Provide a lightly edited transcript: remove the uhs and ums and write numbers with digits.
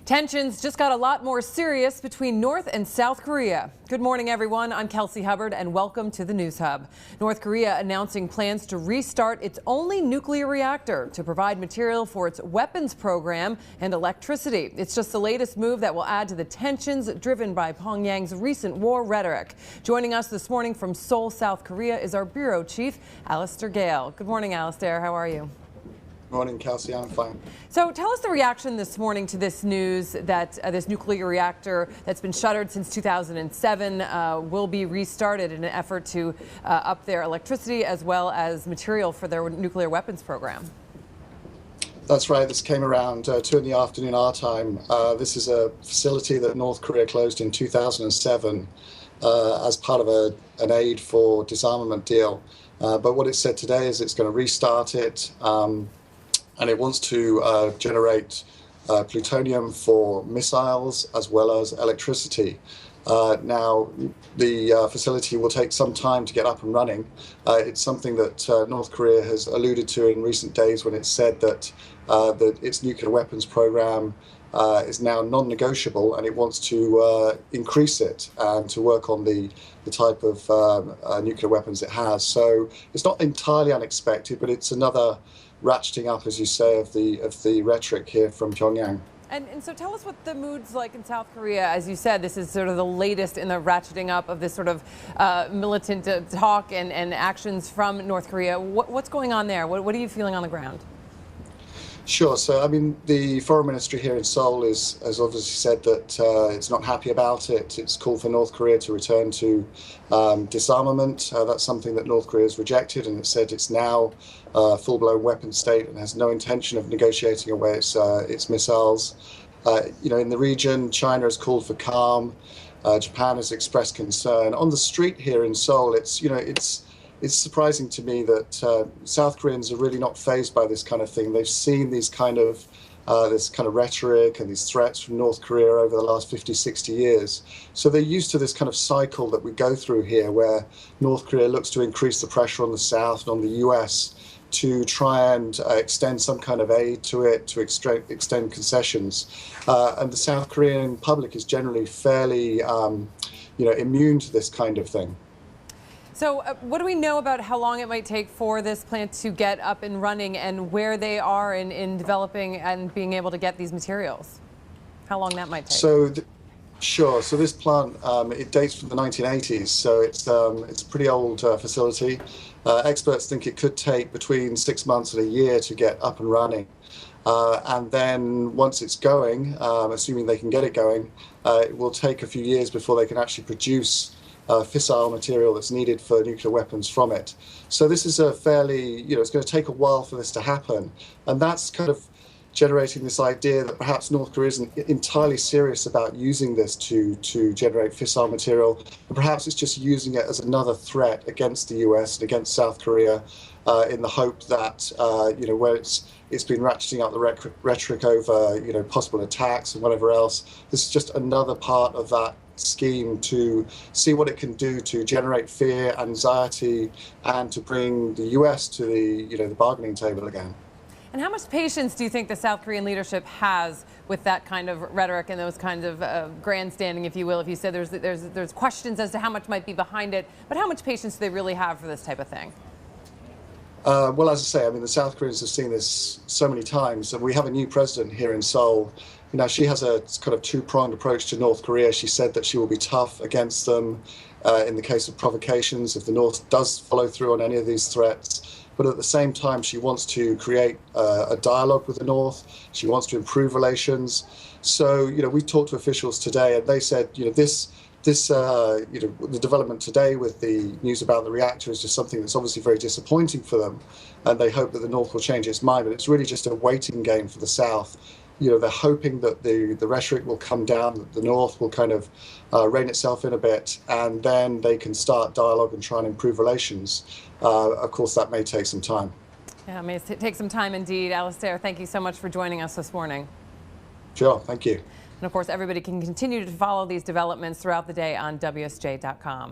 Tensions just got a lot more serious between North and South Korea. Good morning, everyone. I'm Kelsey Hubbard, and welcome to the News Hub. North Korea announcing plans to restart its only nuclear reactor to provide material for its weapons program and electricity. It's just the latest move that will add to the tensions driven by Pyongyang's recent war rhetoric. Joining us this morning from Seoul, South Korea, is our bureau chief, Alistair Gale. Good morning, Alistair. How are you? Morning, Kelsey. I'm fine. So tell us the reaction this morning to this news that this nuclear reactor that's been shuttered since 2007 will be restarted in an effort to up their electricity as well as material for their nuclear weapons program. That's right. This came around 2 in the afternoon our time. This is a facility that North Korea closed in 2007 as part of an aid for disarmament deal. But what it said today is it's going to restart it. And it wants to generate plutonium for missiles as well as electricity. Now, the facility will take some time to get up and running. It's something that North Korea has alluded to in recent days when it said that its nuclear weapons program is now non-negotiable, and it wants to increase it and to work on the type of nuclear weapons it has. So it's not entirely unexpected, but it's another ratcheting up, as you say, of the rhetoric here from Pyongyang. And so tell us what the mood's like in South Korea. As you said, this is sort of the latest in the ratcheting up of this sort of militant talk and actions from North Korea. What's going on there? What are you feeling on the ground? Sure. So, I mean, the foreign ministry here in Seoul has obviously said that it's not happy about it. It's called for North Korea to return to disarmament. That's something that North Korea has rejected, and it said it's now a full-blown weapon state and has no intention of negotiating away its missiles. In the region, China has called for calm. Japan has expressed concern. On the street here in Seoul, it's surprising to me that South Koreans are really not fazed by this kind of thing. They've seen this kind of rhetoric and these threats from North Korea over the last 50, 60 years. So they're used to this kind of cycle that we go through here, where North Korea looks to increase the pressure on the South and on the US to try and extend some kind of aid to it, to extend concessions. And the South Korean public is generally fairly immune to this kind of thing. So what do we know about how long it might take for this plant to get up and running, and where they are in developing and being able to get these materials? How long that might take? Sure. So this plant, it dates from the 1980s, so it's a pretty old facility. Experts think it could take between 6 months and a year to get up and running. And then once it's going, assuming they can get it going, it will take a few years before they can actually produce fissile material that's needed for nuclear weapons from it. So this is a fairly, it's going to take a while for this to happen. And that's kind of generating this idea that perhaps North Korea isn't entirely serious about using this to generate fissile material. And perhaps it's just using it as another threat against the US and against South Korea in the hope that, where it's been ratcheting up the rhetoric over, possible attacks and whatever else. This is just another part of that scheme to see what it can do to generate fear, anxiety, and to bring the US to the bargaining table again. And how much patience do you think the South Korean leadership has with that kind of rhetoric and those kinds of grandstanding, if you will? If you said there's questions as to how much might be behind it, but how much patience do they really have for this type of thing? Well, as I say, I mean, the South Koreans have seen this so many times, and we have a new president here in Seoul. She has a kind of two-pronged approach to North Korea. She said that she will be tough against them in the case of provocations if the North does follow through on any of these threats. But at the same time, she wants to create a dialogue with the North. She wants to improve relations. So, we talked to officials today, and they said, the development today with the news about the reactor is just something that's obviously very disappointing for them, and they hope that the North will change its mind. But it's really just a waiting game for the South. They're hoping that the rhetoric will come down, that the North will kind of rein itself in a bit, and then they can start dialogue and try and improve relations. Of course, that may take some time. Yeah, it may take some time indeed. Alistair, thank you so much for joining us this morning. Sure, thank you. And of course, everybody can continue to follow these developments throughout the day on WSJ.com.